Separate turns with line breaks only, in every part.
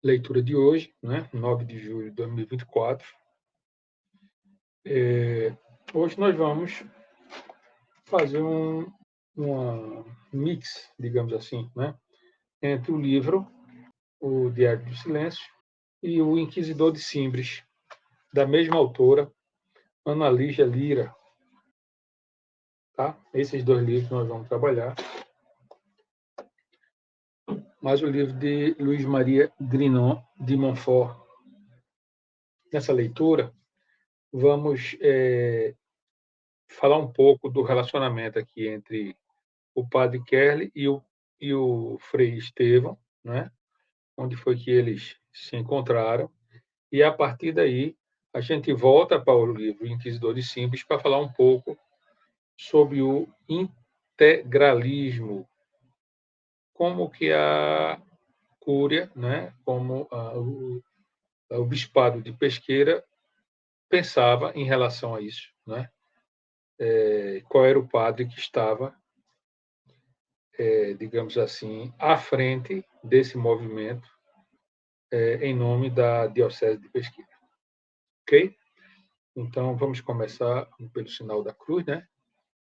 Leitura de hoje, né, 9 de julho de 2024. Hoje nós vamos fazer uma mix, digamos assim, né, entre o livro O Diário do Silêncio e O Inquisidor de Simbres, da mesma autora, Ana Lígia Lira. Tá? Esses dois livros nós vamos trabalhar. Mais o livro de Luiz Maria Grinon de Montfort. Nessa leitura, vamos falar um pouco do relacionamento aqui entre o padre Kerley e o Frei Estevão, né? Onde foi que eles se encontraram. E, a partir daí, a gente volta para o livro Inquisidor de Simbres para falar um pouco sobre o integralismo, como que a Cúria, né? Como o Bispado de Pesqueira pensava em relação a isso, né? Qual era o padre que estava, digamos assim, à frente desse movimento em nome da Diocese de Pesqueira. Ok? Então, vamos começar pelo sinal da cruz, né?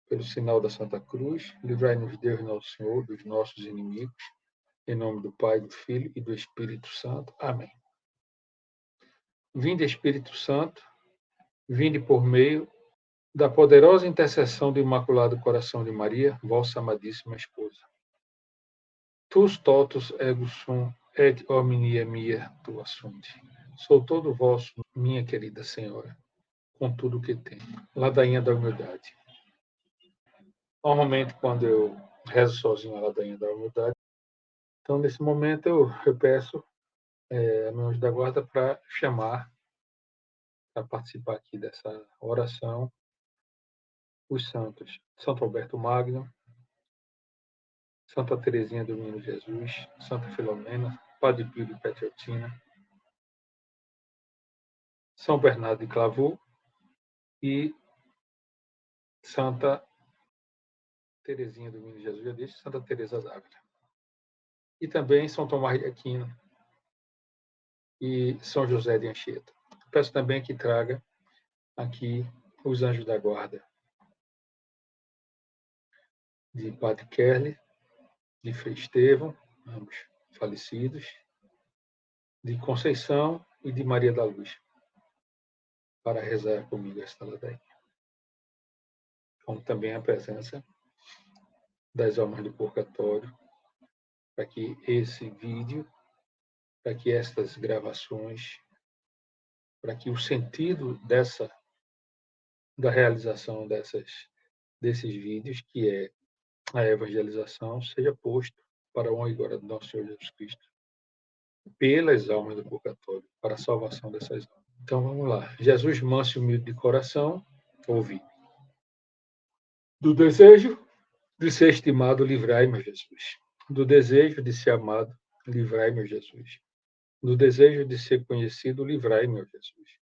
Pelo sinal da Santa Cruz. Livrai-nos, Deus Nosso Senhor, dos nossos inimigos. Em nome do Pai, do Filho e do Espírito Santo. Amém. Vinde, Espírito Santo, vinde por meio da poderosa intercessão do Imaculado Coração de Maria, vossa amadíssima esposa. Tus totus ego sum et omnia mia tua sunt. Sou todo vosso, minha querida Senhora, com tudo que tenho. Ladainha da humildade. Normalmente, quando eu rezo sozinho a ladainha da humildade, então, nesse momento, eu peço a meu anjo da guarda para chamar, para participar aqui dessa oração, os santos. Santo Alberto Magno, Santa Teresinha do Menino Jesus, Santa Filomena, Padre Pio de Petreutina, São Bernardo de Clairvaux e Santa Teresinha do Menino Jesus, já disse, Santa Teresa d'Ávila. E também São Tomás de Aquino e São José de Anchieta. Peço também que traga aqui os anjos da guarda de Padre Kerle, de Frei Estevão, ambos falecidos, de Conceição e de Maria da Luz, para rezar comigo esta ladainha. Como também a presença das almas do purgatório, para que esse vídeo, para que estas gravações, para que o sentido da realização desses vídeos, que é a evangelização, seja posto para a honra e glória do nosso Senhor Jesus Cristo, pelas almas do purgatório, para a salvação dessas almas. Então vamos lá. Jesus, manso e humilde de coração, ouvi. Do desejo de ser estimado, livrai-me, Jesus. Do desejo de ser amado, livrai-me, Jesus. Do desejo de ser conhecido, livrai-me, Jesus.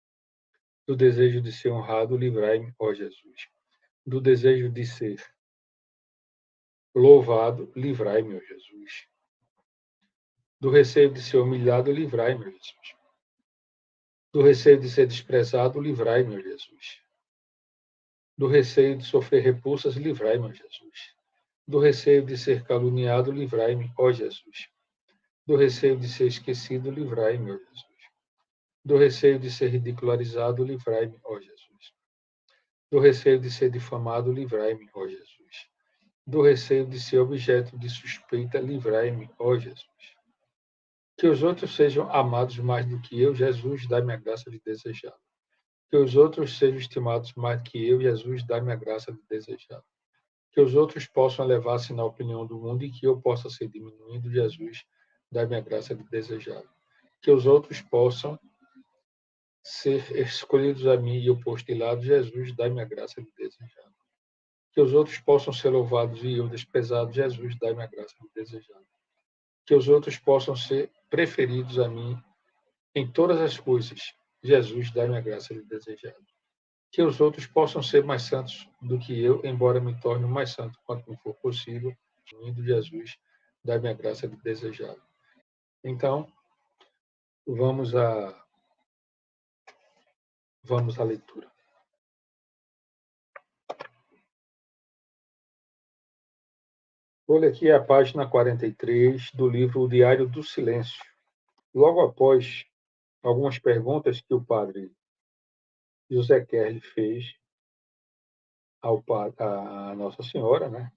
Do desejo de ser honrado, livrai-me, ó Jesus. Do desejo de ser louvado, livrai-me, ó Jesus. Do receio de ser humilhado, livrai-me, ó Jesus. Do receio de ser desprezado, livrai-me, ó Jesus. Do receio de sofrer repulsas, livrai-me, ó Jesus. Do receio de ser caluniado, livrai-me, ó Jesus. Do receio de ser esquecido, livrai-me, ó Jesus. Do receio de ser ridicularizado, livrai-me, ó Jesus. Do receio de ser difamado, livrai-me, ó Jesus. Do receio de ser objeto de suspeita, livrai-me, ó Jesus. Que os outros sejam amados mais do que eu, Jesus, dá-me a graça de desejá-lo. Que os outros sejam estimados mais que eu, Jesus, dá-me a graça de desejá-lo. Que os outros possam elevar-se na opinião do mundo e que eu possa ser diminuindo, Jesus, dá-me a graça de desejá-lo. Que os outros possam ser escolhidos a mim e eu posto de lado, Jesus, dá-me a graça de desejá-lo. Que os outros possam ser louvados e eu desprezado, Jesus, dá-me a graça de desejá-lo. Que os outros possam ser preferidos a mim em todas as coisas, Jesus, dá-me a graça de desejá-lo. Que os outros possam ser mais santos do que eu, embora me torne o mais santo quanto me for possível, unindo Jesus, dá-me a graça de desejá-lo. Então, vamos à leitura. Vou ler aqui a página 43 do livro O Diário do Silêncio. Logo após algumas perguntas que o padre José Kerle fez à Nossa Senhora, né?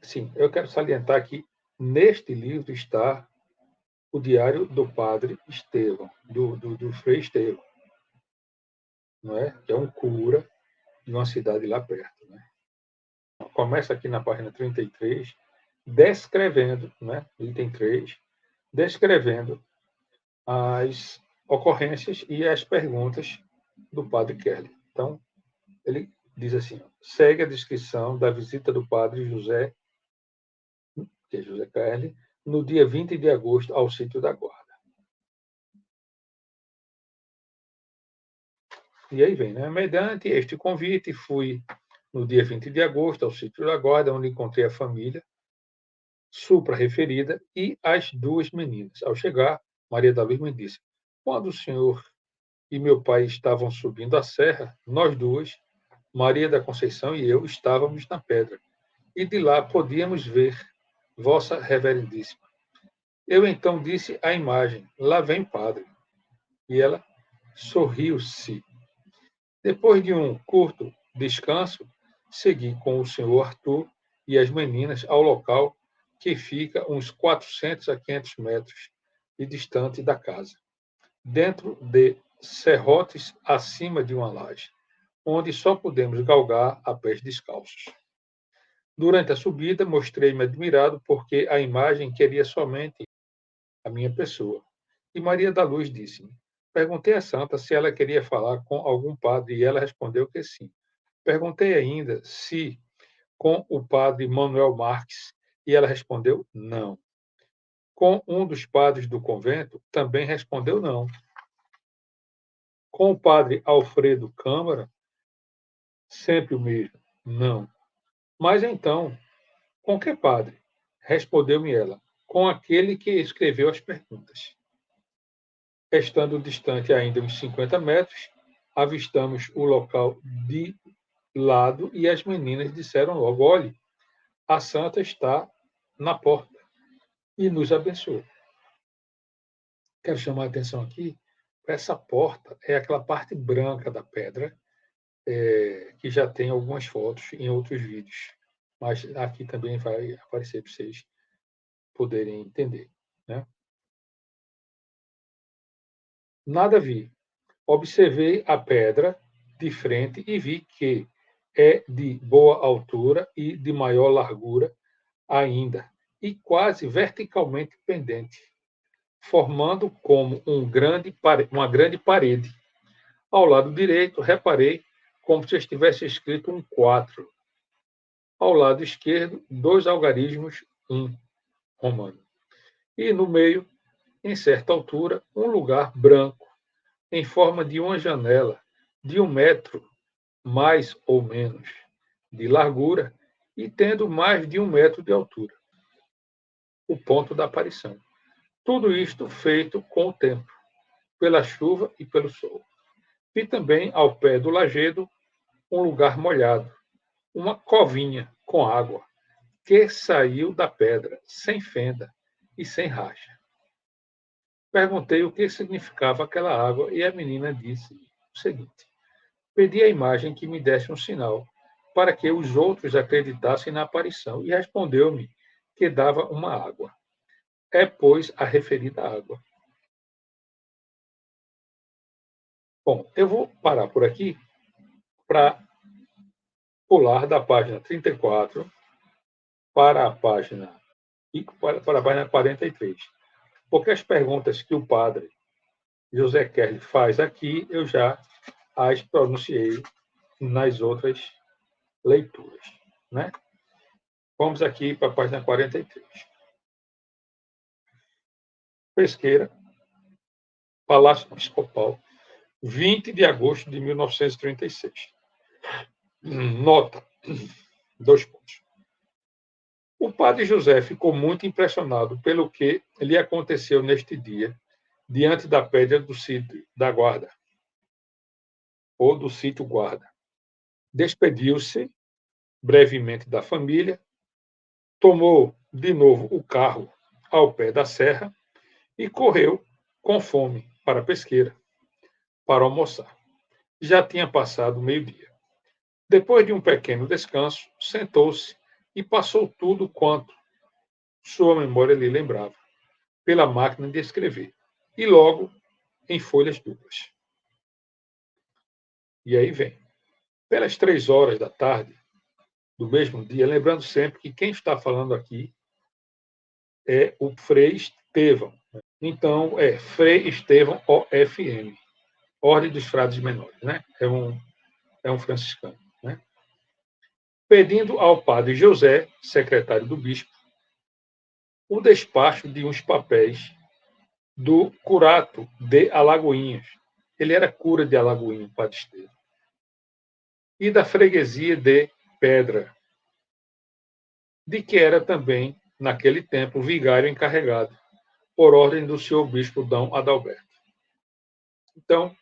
Sim, eu quero salientar que neste livro está o diário do padre Estevão, do Frei Estevão, não é? Que é um cura de uma cidade lá perto. Né? Começa aqui na página 33, descrevendo, né? Item 3, descrevendo as ocorrências e as perguntas do padre Kerle. Então, ele diz assim, segue a descrição da visita do padre José, que é José Kerle, no dia 20 de agosto ao sítio da Guarda. E aí vem, né? Mediante este convite, fui no dia 20 de agosto ao sítio da Guarda, onde encontrei a família supra-referida e as duas meninas. Ao chegar, Maria da Luz me disse, quando o senhor e meu pai estavam subindo a serra, nós duas, Maria da Conceição e eu, estávamos na pedra, e de lá podíamos ver Vossa Reverendíssima. Eu então disse à imagem, lá vem padre. E ela sorriu-se. Depois de um curto descanso, segui com o senhor Arthur e as meninas ao local que fica uns 400 a 500 metros de distante da casa, dentro de serrotes acima de uma laje, onde só pudemos galgar a pés descalços. Durante a subida, mostrei-me admirado porque a imagem queria somente a minha pessoa. E Maria da Luz disse-me. Perguntei à santa se ela queria falar com algum padre e ela respondeu que sim. Perguntei ainda se, com o padre Manuel Marques? E ela respondeu, não. Com um dos padres do convento? Também respondeu, não. Com o padre Alfredo Câmara? Sempre o mesmo, não. Mas então, com que padre? Respondeu-me ela, com aquele que escreveu as perguntas. Estando distante ainda uns 50 metros, avistamos o local de lado e as meninas disseram logo, olhe, a santa está na porta e nos abençoou. Quero chamar a atenção aqui para essa porta, é aquela parte branca da pedra, que já tem algumas fotos em outros vídeos, mas aqui também vai aparecer para vocês poderem entender. Né? Nada vi. Observei a pedra de frente e vi que é de boa altura e de maior largura ainda, e quase verticalmente pendente, formando como uma grande parede. Ao lado direito, reparei como se estivesse escrito um 4. Ao lado esquerdo, 2 algarismos, 1 romano. E no meio, em certa altura, um lugar branco, em forma de uma janela, de 1 metro, mais ou menos, de largura, e tendo mais de 1 metro de altura. O ponto da aparição. Tudo isto feito com o tempo, pela chuva e pelo sol. Vi também, ao pé do lajedo, um lugar molhado, uma covinha com água, que saiu da pedra, sem fenda e sem racha. Perguntei o que significava aquela água e a menina disse o seguinte: pedi à imagem que me desse um sinal para que os outros acreditassem na aparição e respondeu-me que dava uma água. É, pois, a referida água. Bom, eu vou parar por aqui para pular da página 34 para a página para a página 43. Porque as perguntas que o padre José Kerley faz aqui, eu já as pronunciei nas outras leituras. Né? Vamos aqui para a página 43. Pesqueira, Palácio Episcopal, 20 de agosto de 1936. Nota, 2 pontos. O padre José ficou muito impressionado pelo que lhe aconteceu neste dia, diante da pedra do sítio da guarda, ou do sítio guarda. Despediu-se brevemente da família, tomou de novo o carro ao pé da serra e correu com fome para a pesqueira, para almoçar. Já tinha passado o meio-dia. Depois de um pequeno descanso, sentou-se e passou tudo quanto sua memória lhe lembrava, pela máquina de escrever, e logo em folhas duplas. E aí vem. Pelas 3 horas da tarde do mesmo dia, lembrando sempre que quem está falando aqui é o Frei Estevão. Então, é Frei Estevão OFM, Ordem dos Frades Menores. Né? É um franciscano. Né? Pedindo ao padre José, secretário do bispo, o despacho de uns papéis do curato de Alagoinhas. Ele era cura de Alagoinha, padre Estevão. E da freguesia de Pedra, de que era também, naquele tempo, vigário encarregado, por ordem do senhor bispo D. Adalberto. Então,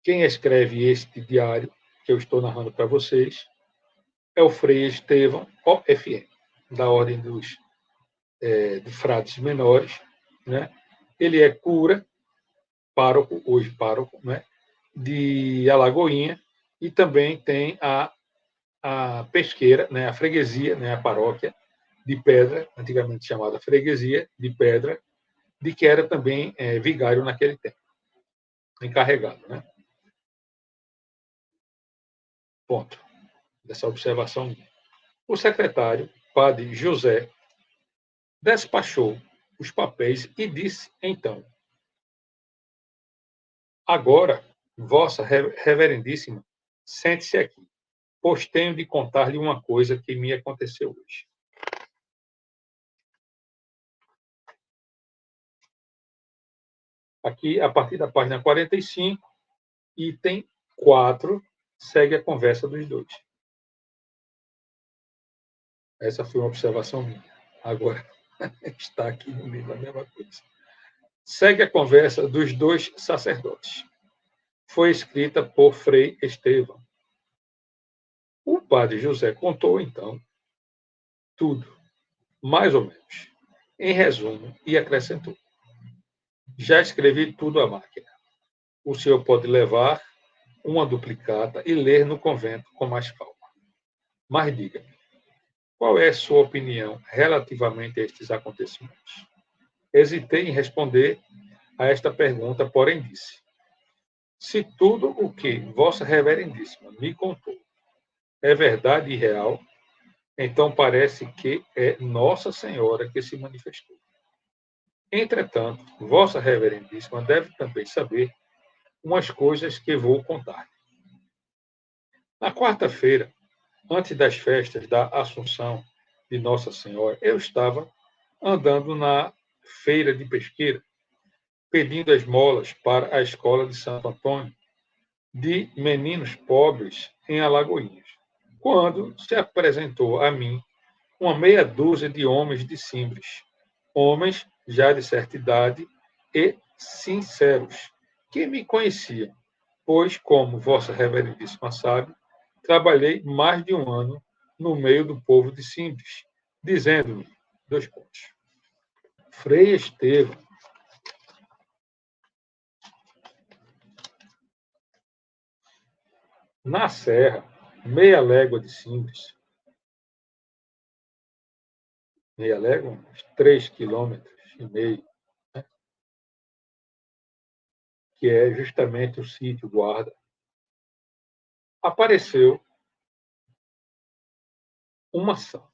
quem escreve este diário, que eu estou narrando para vocês, é o Frei Estevão, OFM, da Ordem de Frades Menores. Né? Ele é cura, pároco, hoje pároco, né? De Alagoinha, e também tem a pesqueira, né? A freguesia, né? A paróquia de Pedra, antigamente chamada freguesia de Pedra, de que era também vigário naquele tempo, encarregado. Né? Ponto. Dessa observação. O secretário, padre José, despachou os papéis e disse, então, agora, vossa reverendíssima, sente-se aqui. pois tenho de contar-lhe uma coisa que me aconteceu hoje. Aqui, a partir da página 45, item 4, segue a conversa dos dois. Essa foi uma observação minha. Agora, está aqui no livro a mesma coisa. Segue a conversa dos dois sacerdotes. Foi escrita por Frei Estevão. O padre José contou, então, tudo, mais ou menos, em resumo, e acrescentou: já escrevi tudo à máquina. O senhor pode levar uma duplicata e ler no convento com mais calma. Mas diga-me, qual é a sua opinião relativamente a estes acontecimentos? Hesitei em responder a esta pergunta, porém disse: se tudo o que Vossa Reverendíssima me contou é verdade e real, então parece que é Nossa Senhora que se manifestou. Entretanto, Vossa Reverendíssima deve também saber umas coisas que vou contar. Na quarta-feira, antes das festas da Assunção de Nossa Senhora, eu estava andando na feira de Pesqueira, pedindo esmolas para a escola de Santo Antônio, de meninos pobres em Alagoinhas, quando se apresentou a mim uma meia dúzia de homens de Simbres, homens já de certa idade e sinceros, que me conheciam, pois, como Vossa Reverendíssima sabe, trabalhei mais de um ano no meio do povo de Simbres, dizendo-me, dois pontos, Frei Estevão, na serra, meia légua de Simbres, meia légua, uns 3,5 km, né, que é justamente o sítio guarda, apareceu uma santa.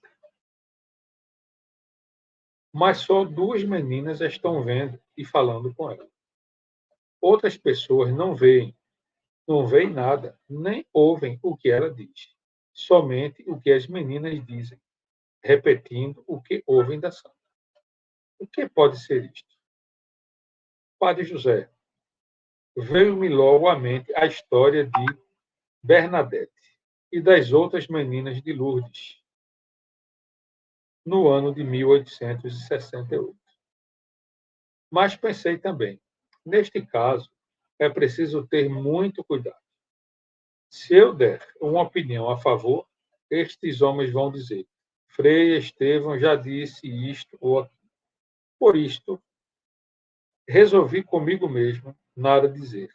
Mas só duas meninas estão vendo e falando com ela. Outras pessoas não veem nada, nem ouvem o que ela diz. Somente o que as meninas dizem, repetindo o que ouvem da santa. O que pode ser isto? Padre José, veio-me logo à mente a história de Bernadette e das outras meninas de Lourdes, no ano de 1868. Mas pensei também, neste caso, é preciso ter muito cuidado. Se eu der uma opinião a favor, estes homens vão dizer: Frei Estevão já disse isto ou aquilo. Por isto, resolvi comigo mesmo nada dizer.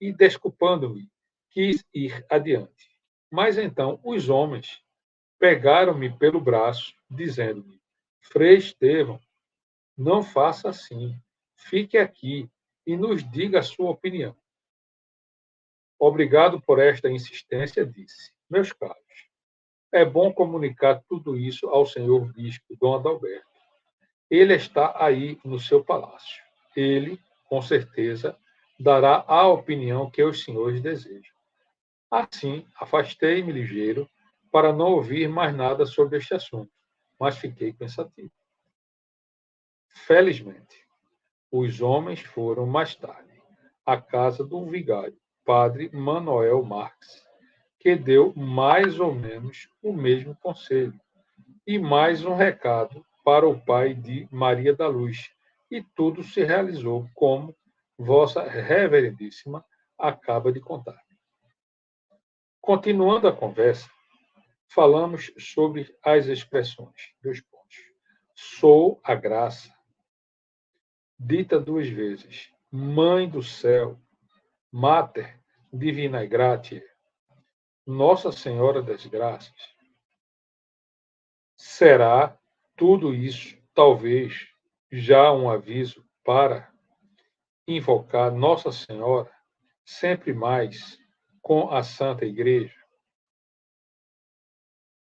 E, desculpando-me, quis ir adiante. Mas então os homens pegaram-me pelo braço, dizendo-me: Frei Estevão, não faça assim. Fique aqui e nos diga a sua opinião. Obrigado por esta insistência, disse. Meus caros, é bom comunicar tudo isso ao senhor bispo Dom Adalberto. Ele está aí no seu palácio. Ele, com certeza, dará a opinião que os senhores desejam. Assim, afastei-me ligeiro para não ouvir mais nada sobre este assunto, mas fiquei pensativo. Felizmente, os homens foram mais tarde à casa do vigário, padre Manuel Marques, que deu mais ou menos o mesmo conselho, e mais um recado para o pai de Maria da Luz, e tudo se realizou como Vossa Reverendíssima acaba de contar. Continuando a conversa, falamos sobre as expressões. Dois pontos. Sou a graça, dita duas vezes, Mãe do céu, Mater Divina Gratia, Nossa Senhora das Graças. Será tudo isso, talvez, já um aviso para invocar Nossa Senhora sempre mais com a Santa Igreja?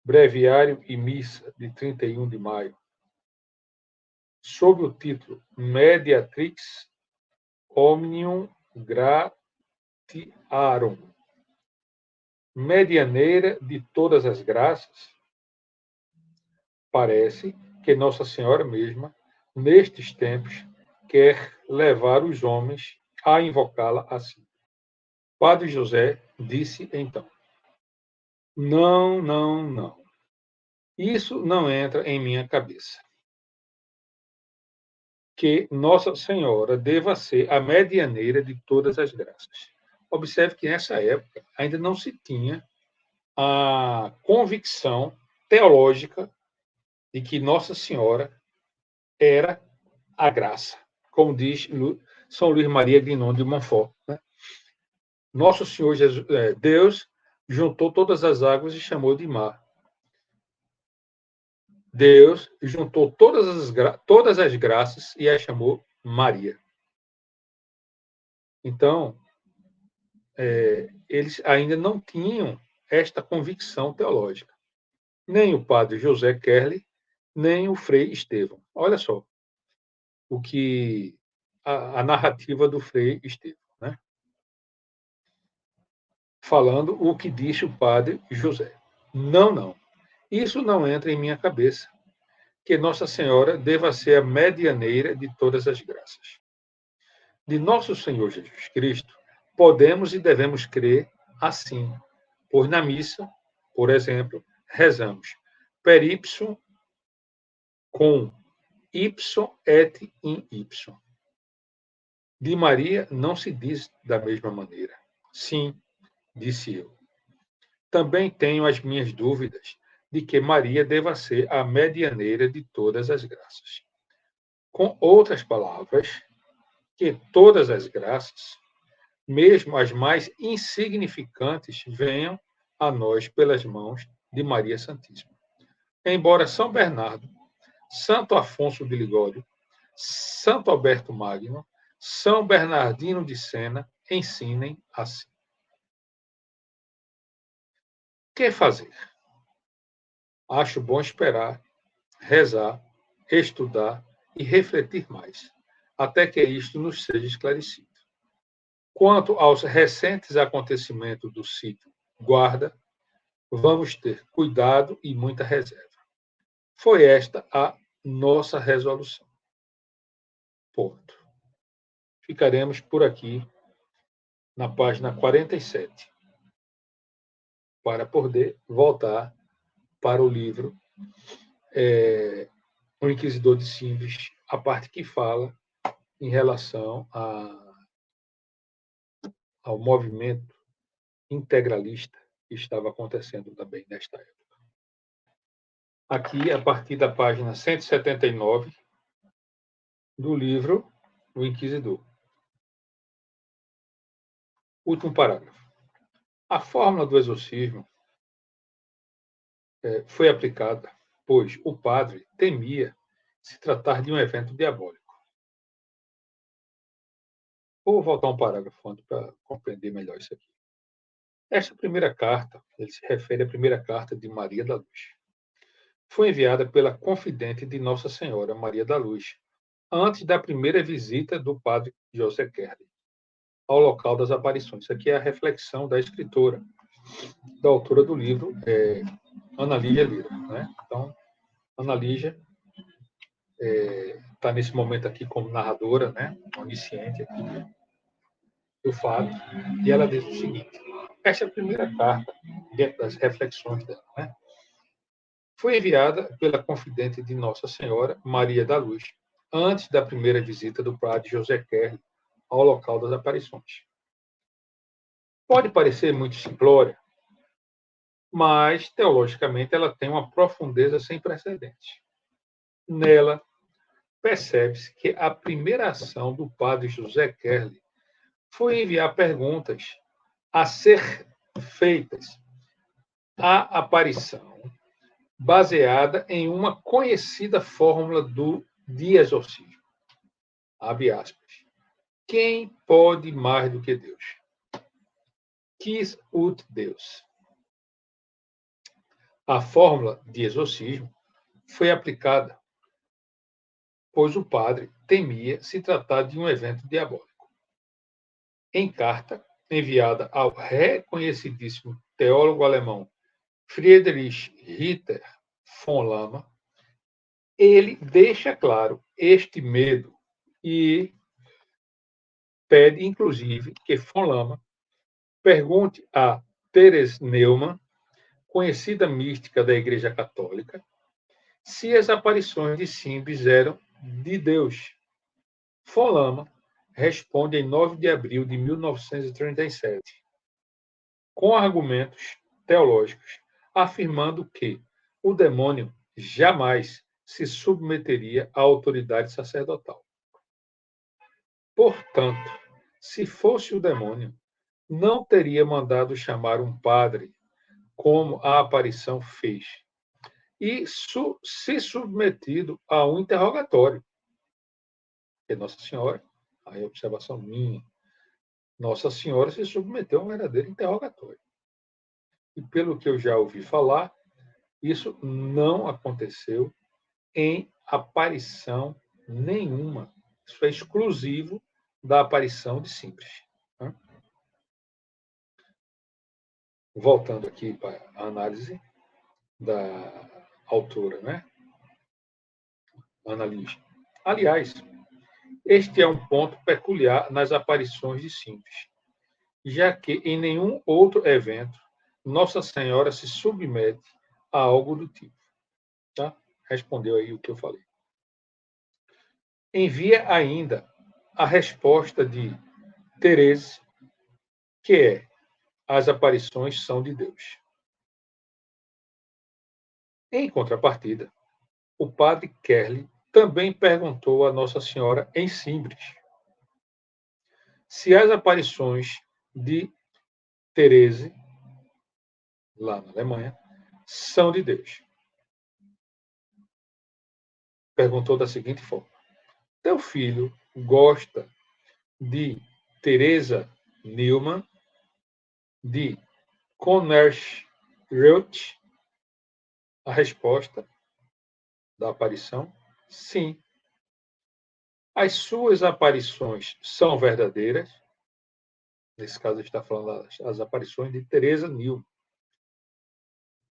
Breviário e Missa de 31 de maio. Sob o título Mediatrix Omnium Gratiarum. medianeira de todas as graças, parece que Nossa Senhora mesma, nestes tempos, quer levar os homens a invocá-la assim. Padre José disse então: não, não, não. Isso não entra em minha cabeça. Que Nossa Senhora deva ser a medianeira de todas as graças. Observe que nessa época ainda não se tinha a convicção teológica de que Nossa Senhora era a graça, como diz São Luís Maria Grignon de Montfort. Né? Nosso Senhor Jesus, Deus juntou todas as águas e chamou de mar. Deus juntou todas as graças e a chamou Maria. Então, eles ainda não tinham esta convicção teológica. Nem o padre José Kerley, nem o Frei Estevão. Olha só o que a narrativa do Frei Estevão, né? Falando o que disse o padre José. Não, não. Isso não entra em minha cabeça. Que Nossa Senhora deva ser a medianeira de todas as graças. De nosso Senhor Jesus Cristo, podemos e devemos crer assim, pois na missa, por exemplo, rezamos per ipsum com ipsum et in ipsum. De Maria não se diz da mesma maneira. Sim, disse eu. Também tenho as minhas dúvidas de que Maria deva ser a medianeira de todas as graças. Com outras palavras, que todas as graças, mesmo as mais insignificantes, venham a nós pelas mãos de Maria Santíssima. Embora São Bernardo, Santo Afonso de Ligório, Santo Alberto Magno, São Bernardino de Sena ensinem assim. Que fazer? Acho bom esperar, rezar, estudar e refletir mais, até que isto nos seja esclarecido. Quanto aos recentes acontecimentos do sítio Guarda, vamos ter cuidado e muita reserva. Foi esta a nossa resolução. Ponto. Ficaremos por aqui na página 47, para poder voltar para o livro O Inquisidor de Simples, a parte que fala em relação ao movimento integralista que estava acontecendo também nesta época. Aqui, a partir da página 179 do livro O Inquisidor. Último parágrafo. A fórmula do exorcismo foi aplicada, pois o padre temia se tratar de um evento diabólico. Vou voltar um parágrafo antes para compreender melhor isso aqui. Esta primeira carta, ele se refere à primeira carta de Maria da Luz. Foi enviada pela confidente de Nossa Senhora, Maria da Luz, antes da primeira visita do padre José Kerley ao local das aparições. Isso aqui é a reflexão da escritora, da autora do livro, Ana Lígia Lira. Né? Então, Ana Lígia está nesse momento aqui como narradora, né? Onisciente aqui do fato, e ela diz o seguinte: esta é a primeira carta, dentro das reflexões dela, né? Foi enviada pela confidente de Nossa Senhora, Maria da Luz, antes da primeira visita do padre José Kerley ao local das aparições. Pode parecer muito simplória, mas, teologicamente, ela tem uma profundeza sem precedentes. Nela, percebe-se que a primeira ação do padre José Kerley foi enviar perguntas a ser feitas à aparição, baseada em uma conhecida fórmula de exorcismo. Abre aspas. Quem pode mais do que Deus? Quis ut Deus. A fórmula de exorcismo foi aplicada, pois o padre temia se tratar de um evento diabólico. Em carta enviada ao reconhecidíssimo teólogo alemão Friedrich Ritter von Lama, ele deixa claro este medo e pede, inclusive, que von Lama pergunte a Therese Neumann, conhecida mística da Igreja Católica, se as aparições de Simbres eram de Deus. Von Lama responde em 9 de abril de 1937, com argumentos teológicos, afirmando que o demônio jamais se submeteria à autoridade sacerdotal. Portanto, se fosse o demônio, não teria mandado chamar um padre, como a aparição fez, e se submetido a um interrogatório. E Nossa Senhora, aí a observação minha, Nossa Senhora se submeteu a um verdadeiro interrogatório. E pelo que eu já ouvi falar, isso não aconteceu em aparição nenhuma. Isso é exclusivo da aparição de Simbres. Voltando aqui para a análise da autora, né? Analista. Aliás, este é um ponto peculiar nas aparições de Simbres, já que em nenhum outro evento Nossa Senhora se submete a algo do tipo. Tá? Respondeu aí o que eu falei. Envia ainda a resposta de Therese, que é: as aparições são de Deus. Em contrapartida, o padre Kerley também perguntou a Nossa Senhora em Simbres se as aparições de Therese, lá na Alemanha, são de Deus. Perguntou da seguinte forma: teu filho gosta de Teresa Neumann, de Konnersreuth? A resposta da aparição: sim. As suas aparições são verdadeiras? Nesse caso, está falando das aparições de Teresa Neumann.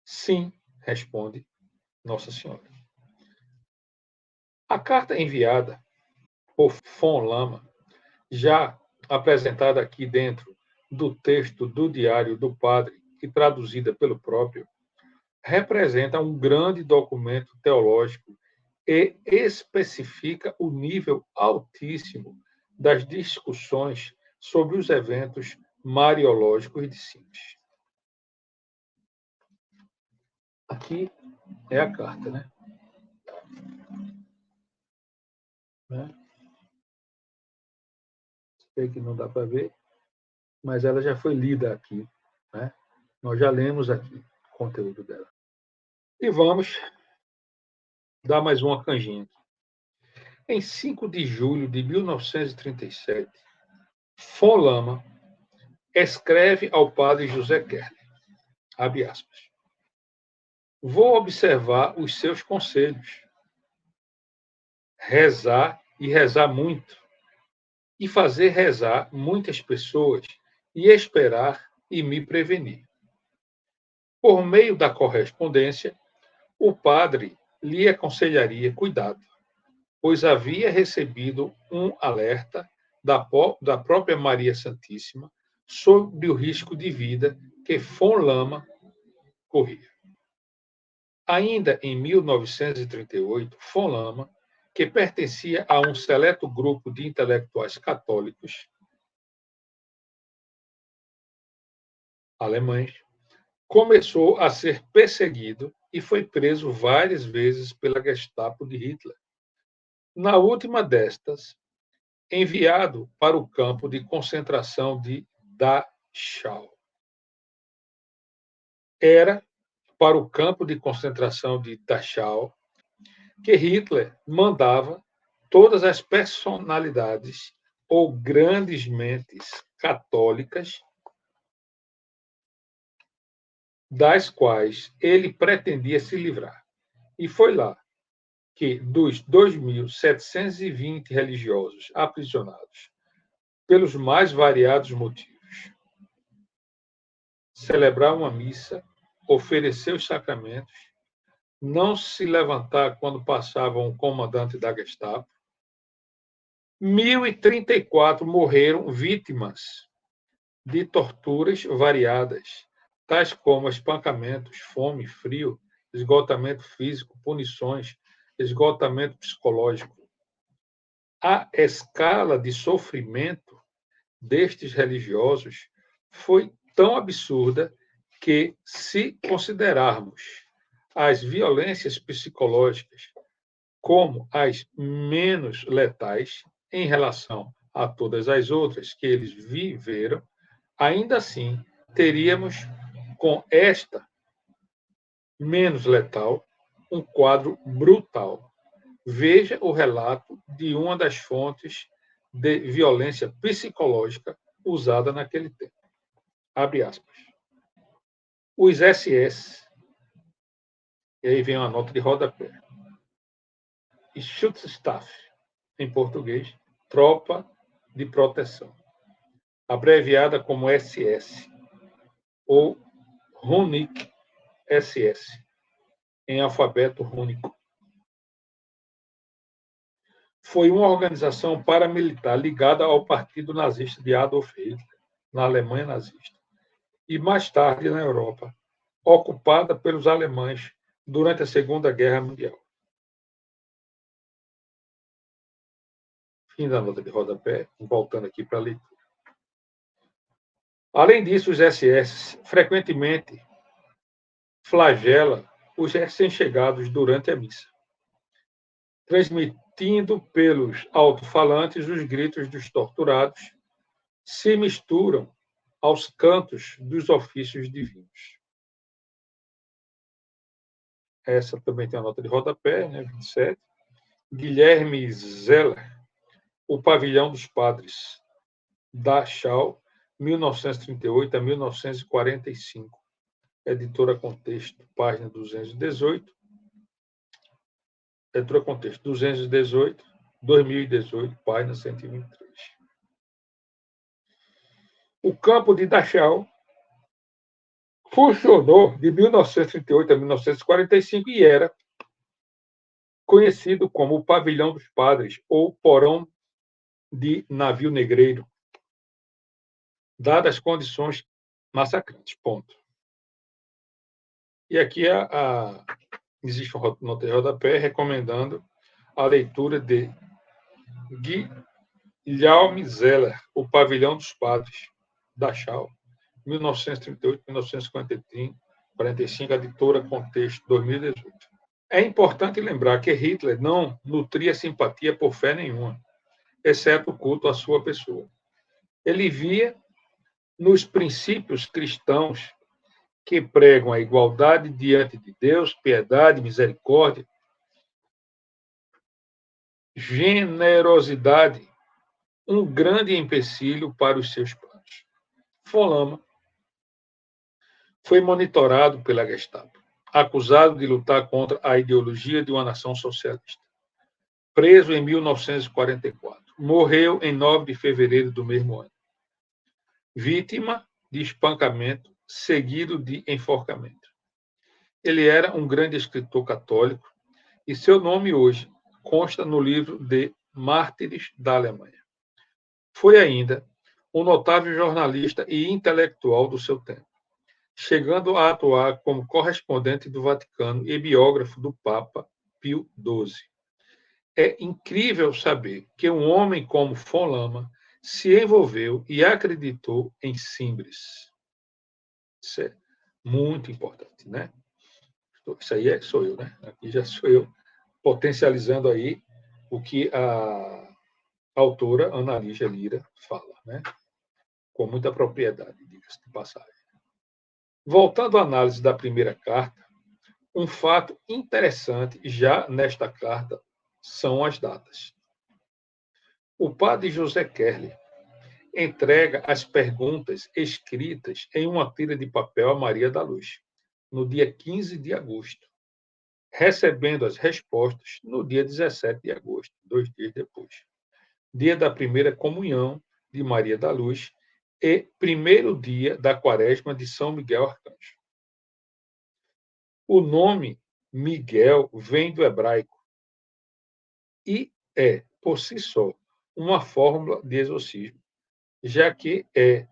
Sim, responde Nossa Senhora. A carta enviada por von Lama, já apresentada aqui dentro do texto do Diário do Padre e traduzida pelo próprio, representa um grande documento teológico e especifica o nível altíssimo das discussões sobre os eventos mariológicos de Simbres. Aqui é a carta, né? Sei que não dá para ver, mas ela já foi lida aqui, né? Nós já lemos aqui o conteúdo dela. E vamos dar mais uma canjinha. Em 5 de julho de 1937, von Lama escreve ao padre José Kerley, abre aspas, vou observar os seus conselhos, rezar e rezar muito, e fazer rezar muitas pessoas, e esperar e me prevenir. Por meio da correspondência, o padre lhe aconselharia cuidado, pois havia recebido um alerta da própria Maria Santíssima sobre o risco de vida que von Lama corria. Ainda em 1938, von Lama, que pertencia a um seleto grupo de intelectuais católicos alemães, começou a ser perseguido e foi preso várias vezes pela Gestapo de Hitler. Na última destas, enviado para o campo de concentração de Dachau. Era para o campo de concentração de Dachau que Hitler mandava todas as personalidades ou grandes mentes católicas das quais ele pretendia se livrar. E foi lá que, dos 2.720 religiosos aprisionados pelos mais variados motivos, celebrar uma missa, oferecer os sacramentos, não se levantar quando passava um comandante da Gestapo. 1.034 morreram vítimas de torturas variadas, tais como espancamentos, fome, frio, esgotamento físico, punições, esgotamento psicológico. A escala de sofrimento destes religiosos foi tão absurda que, se considerarmos as violências psicológicas como as menos letais em relação a todas as outras que eles viveram, ainda assim teríamos, com esta menos letal, um quadro brutal. Veja o relato de uma das fontes de violência psicológica usada naquele tempo. Abre aspas. Os SS, e aí vem uma nota de rodapé, Schutzstaff, em português, Tropa de Proteção, abreviada como SS, ou Runic SS, em alfabeto rúnico. Foi uma organização paramilitar ligada ao Partido Nazista de Adolf Hitler, na Alemanha nazista, e mais tarde na Europa, ocupada pelos alemães durante a Segunda Guerra Mundial. Fim da nota de rodapé, voltando aqui para a leitura. Além disso, os SS frequentemente flagela os recém-chegados durante a missa, transmitindo pelos alto-falantes os gritos dos torturados, se misturam aos cantos dos ofícios divinos. Essa também tem a nota de rodapé, né, 27. Guilherme Zeller, O Pavilhão dos Padres, Dachau, 1938 a 1945. Editora Contexto, página 218. Editora Contexto, 218, 2018, página 123. O campo de Dachau funcionou de 1938 a 1945 e era conhecido como o Pavilhão dos Padres ou Porão de Navio Negreiro, dadas as condições massacrantes. Ponto. E aqui existe uma nota de rodapé recomendando a leitura de Guilherme Zeller, O Pavilhão dos Padres, Dachau, 1938-1945, editora Contexto, 2018. É importante lembrar que Hitler não nutria simpatia por fé nenhuma, exceto o culto à sua pessoa. Ele via nos princípios cristãos que pregam a igualdade diante de Deus, piedade, misericórdia, generosidade, um grande empecilho para os seus planos. Von Lama foi monitorado pela Gestapo, acusado de lutar contra a ideologia de uma nação socialista. Preso em 1944. Morreu em 9 de fevereiro do mesmo ano. Vítima de espancamento seguido de enforcamento. Ele era um grande escritor católico e seu nome hoje consta no livro de Mártires da Alemanha. Foi ainda um notável jornalista e intelectual do seu tempo, chegando a atuar como correspondente do Vaticano e biógrafo do Papa Pio XII. É incrível saber que um homem como von Lama se envolveu e acreditou em Simbres. Isso é muito importante, né? Isso aí sou eu, né? Aqui já sou eu potencializando aí o que a autora Ana Lígia Lira fala, né? Com muita propriedade, diga-se de passagem. Voltando à análise da primeira carta, um fato interessante já nesta carta são as datas. O padre José Kerler entrega as perguntas escritas em uma tira de papel a Maria da Luz, no dia 15 de agosto, recebendo as respostas no dia 17 de agosto, 2 dias depois, dia da primeira comunhão de Maria da Luz e primeiro dia da quaresma de São Miguel Arcanjo. O nome Miguel vem do hebraico e é, por si só, uma fórmula de exorcismo, já que é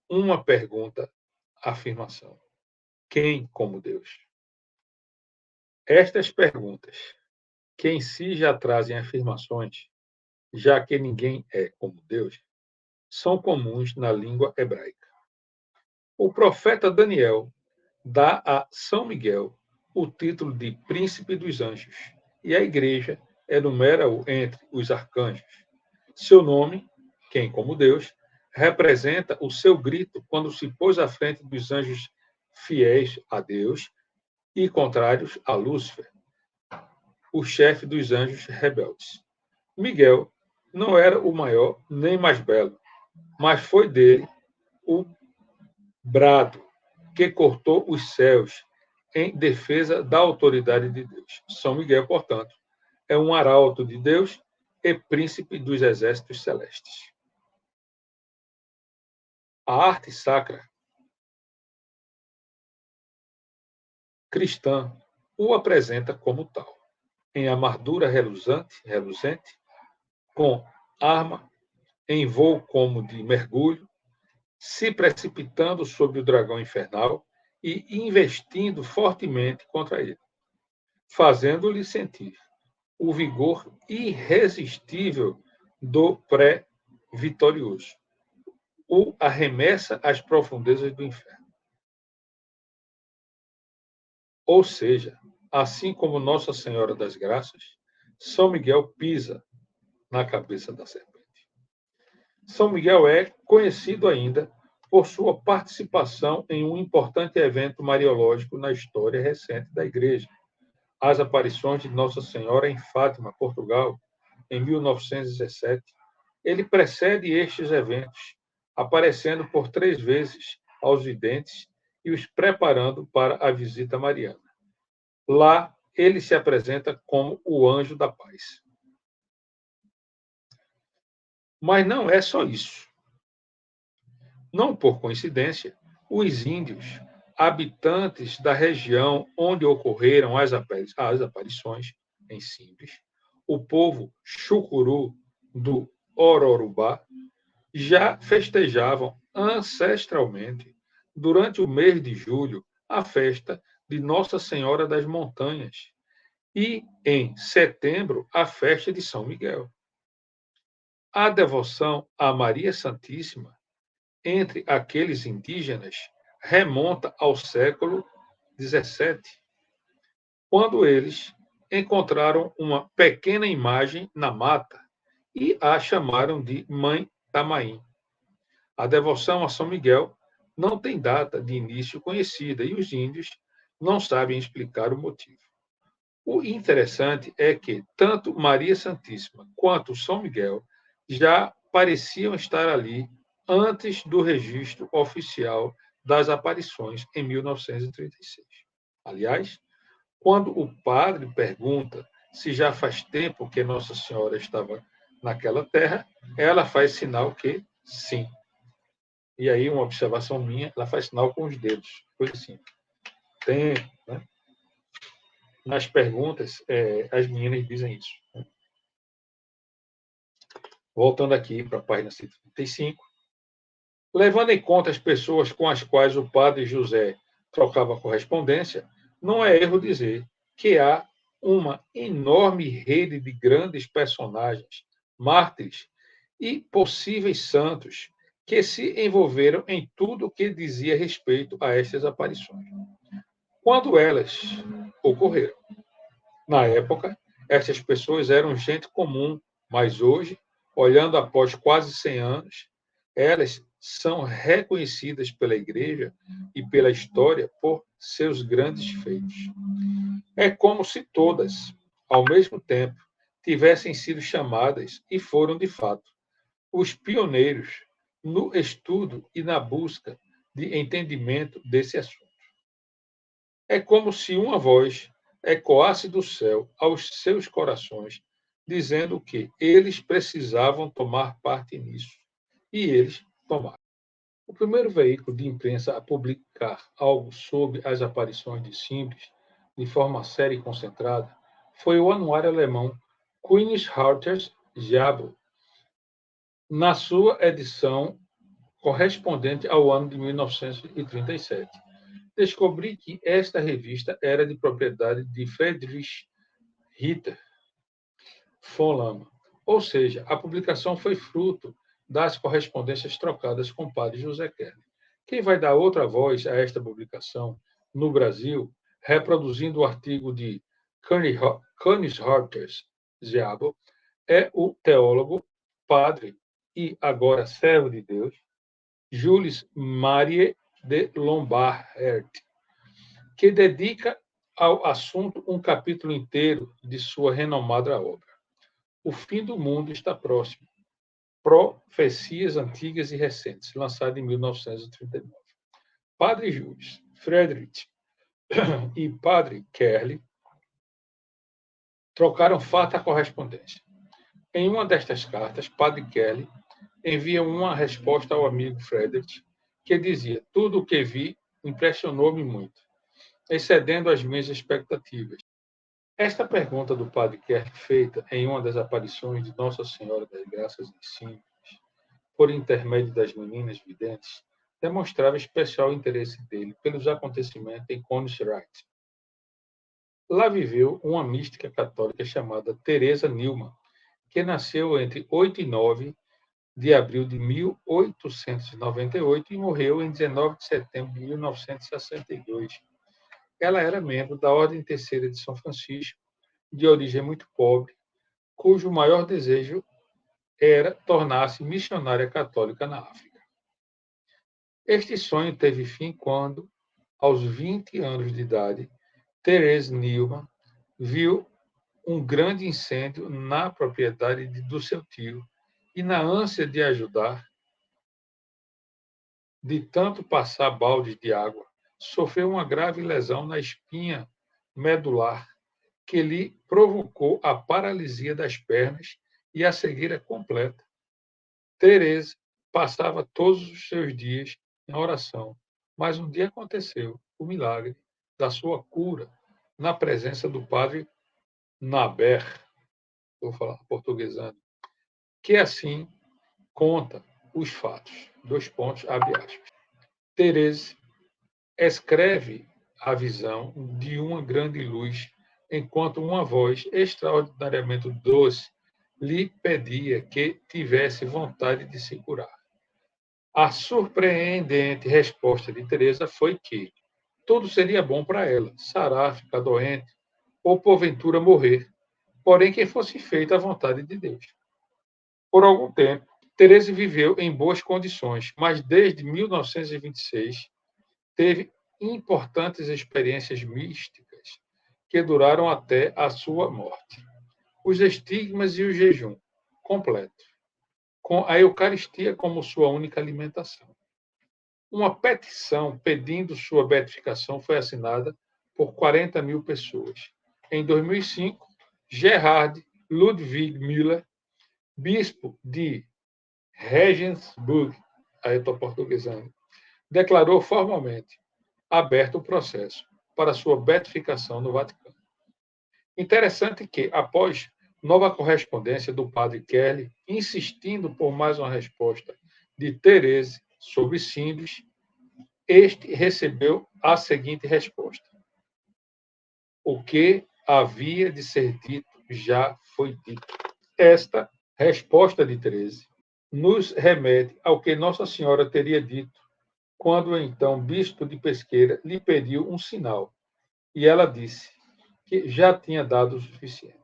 uma pergunta-afirmação. Quem como Deus? Estas perguntas, que em si já trazem afirmações, já que ninguém é como Deus, são comuns na língua hebraica. O profeta Daniel dá a São Miguel o título de Príncipe dos Anjos, e a Igreja enumera-o entre os arcanjos. Seu nome, quem como Deus, representa o seu grito quando se pôs à frente dos anjos fiéis a Deus e contrários a Lúcifer, o chefe dos anjos rebeldes. Miguel não era o maior nem mais belo, mas foi dele o brado que cortou os céus em defesa da autoridade de Deus. São Miguel, portanto, é um arauto de Deus e príncipe dos exércitos celestes. A arte sacra cristã o apresenta como tal, em armadura reluzente, com arma, em voo como de mergulho, se precipitando sobre o dragão infernal e investindo fortemente contra ele, fazendo-lhe sentir o vigor irresistível do pré-vitorioso. O arremessa às profundezas do inferno. Ou seja, assim como Nossa Senhora das Graças, São Miguel pisa na cabeça da serpente. São Miguel é conhecido ainda por sua participação em um importante evento mariológico na história recente da Igreja, as aparições de Nossa Senhora em Fátima, Portugal, em 1917. Ele precede estes eventos, aparecendo por 3 vezes aos videntes e os preparando para a visita mariana. Lá, ele se apresenta como o anjo da paz. Mas não é só isso. Não por coincidência, os índios, habitantes da região onde ocorreram as aparições, em Simples, o povo Chucuru do Ororubá, já festejavam ancestralmente, durante o mês de julho, a festa de Nossa Senhora das Montanhas e, em setembro, a festa de São Miguel. A devoção a Maria Santíssima entre aqueles indígenas remonta ao século XVII, quando eles encontraram uma pequena imagem na mata e a chamaram de Mãe Tamaim. A devoção a São Miguel não tem data de início conhecida e os índios não sabem explicar o motivo. O interessante é que tanto Maria Santíssima quanto São Miguel já pareciam estar ali antes do registro oficial das aparições em 1936. Aliás, quando o padre pergunta se já faz tempo que Nossa Senhora estava naquela terra, ela faz sinal que sim. E aí, uma observação minha, ela faz sinal com os dedos, coisa assim. Tem, né? Nas perguntas, as meninas dizem isso. Né? Voltando aqui para a página 135. Levando em conta as pessoas com as quais o padre José trocava correspondência, não é erro dizer que há uma enorme rede de grandes personagens, mártires e possíveis santos que se envolveram em tudo o que dizia respeito a estas aparições. Quando elas ocorreram? Na época, essas pessoas eram gente comum, mas hoje, olhando após quase 100 anos, elas são reconhecidas pela Igreja e pela história por seus grandes feitos. É como se todas, ao mesmo tempo, tivessem sido chamadas e foram, de fato, os pioneiros no estudo e na busca de entendimento desse assunto. É como se uma voz ecoasse do céu aos seus corações, dizendo que eles precisavam tomar parte nisso. E eles tomaram. O primeiro veículo de imprensa a publicar algo sobre as aparições de Simples, de forma séria e concentrada, foi o anuário alemão Königshartes Diablo, na sua edição correspondente ao ano de 1937. Descobri que esta revista era de propriedade de Friedrich Ritter von Lama, ou seja, a publicação foi fruto das correspondências trocadas com o padre José Kelly. Quem vai dar outra voz a esta publicação no Brasil, reproduzindo o artigo de Königshartes Diablo, é o teólogo, padre e agora servo de Deus, Jules Marie de Lombard, que dedica ao assunto um capítulo inteiro de sua renomada obra. O fim do mundo está próximo. Profecias antigas e recentes, lançado em 1939. Padre Jules Friedrich e Padre Kelly trocaram farta correspondência. Em uma destas cartas, Padre Kelly envia uma resposta ao amigo Friedrich, que dizia: tudo o que vi impressionou-me muito, excedendo as minhas expectativas. Esta pergunta do Padre Kelly, feita em uma das aparições de Nossa Senhora das Graças e Simples, por intermédio das meninas videntes, demonstrava especial interesse dele pelos acontecimentos em Königshardt. Lá viveu uma mística católica chamada Teresa Neumann, que nasceu entre 8 e 9 de abril de 1898 e morreu em 19 de setembro de 1962. Ela era membro da Ordem Terceira de São Francisco, de origem muito pobre, cujo maior desejo era tornar-se missionária católica na África. Este sonho teve fim quando, aos 20 anos de idade, Therese Neumann viu um grande incêndio na propriedade do seu tio e, na ânsia de ajudar, de tanto passar baldes de água, sofreu uma grave lesão na espinha medular que lhe provocou a paralisia das pernas e a cegueira completa. Therese passava todos os seus dias em oração, mas um dia aconteceu o milagre da sua cura na presença do padre Naber, vou falar portuguesando, que assim conta os fatos. Dois pontos, abre aspas. Therese escreve a visão de uma grande luz, enquanto uma voz extraordinariamente doce lhe pedia que tivesse vontade de se curar. A surpreendente resposta de Teresa foi que tudo seria bom para ela, sarar, ficar doente, ou porventura morrer, porém que fosse feita a vontade de Deus. Por algum tempo, Teresa viveu em boas condições, mas desde 1926 teve importantes experiências místicas que duraram até a sua morte. Os estigmas e o jejum completo, com a Eucaristia como sua única alimentação. Uma petição pedindo sua beatificação foi assinada por 40 mil pessoas. Em 2005, Gerhard Ludwig Müller, bispo de Regensburg, aí eu estou portuguesando, declarou formalmente aberto o processo para sua beatificação no Vaticano. Interessante que, após nova correspondência do padre Kelly, insistindo por mais uma resposta de Therese sobre Simples, este recebeu a seguinte resposta: o que havia de ser dito já foi dito. Esta resposta de Therese nos remete ao que Nossa Senhora teria dito quando o então bispo de Pesqueira lhe pediu um sinal, e ela disse que já tinha dado o suficiente.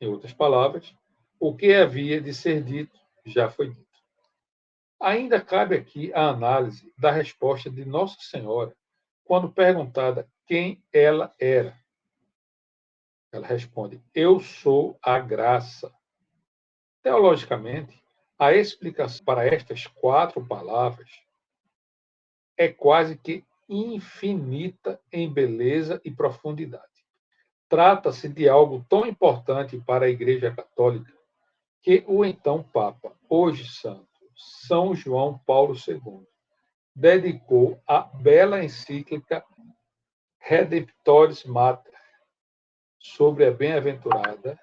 Em outras palavras, o que havia de ser dito já foi dito. Ainda cabe aqui a análise da resposta de Nossa Senhora quando perguntada quem ela era. Ela responde: eu sou a graça. Teologicamente, a explicação para estas 4 palavras é quase que infinita em beleza e profundidade. Trata-se de algo tão importante para a Igreja Católica que o então Papa, hoje Santo, São João Paulo II, dedicou a bela encíclica Redemptoris Mater sobre a bem-aventurada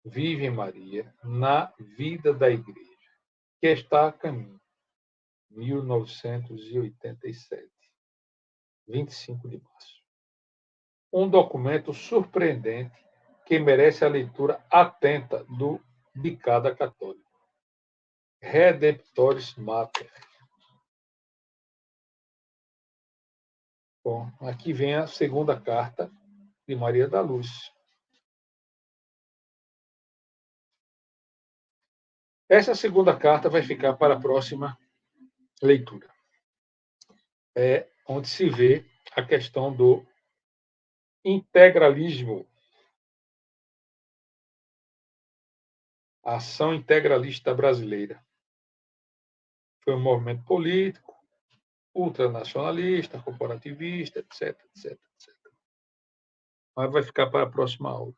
Virgem Maria na vida da Igreja, que está a caminho, 1987, 25 de março. Um documento surpreendente que merece a leitura atenta de cada católico. Redemptoris Mater. Bom, aqui vem a segunda carta de Maria da Luz. Essa segunda carta vai ficar para a próxima leitura. É onde se vê a questão do integralismo, a ação integralista brasileira. Foi um movimento político, ultranacionalista, corporativista, etc, etc, etc. Mas vai ficar para a próxima aula.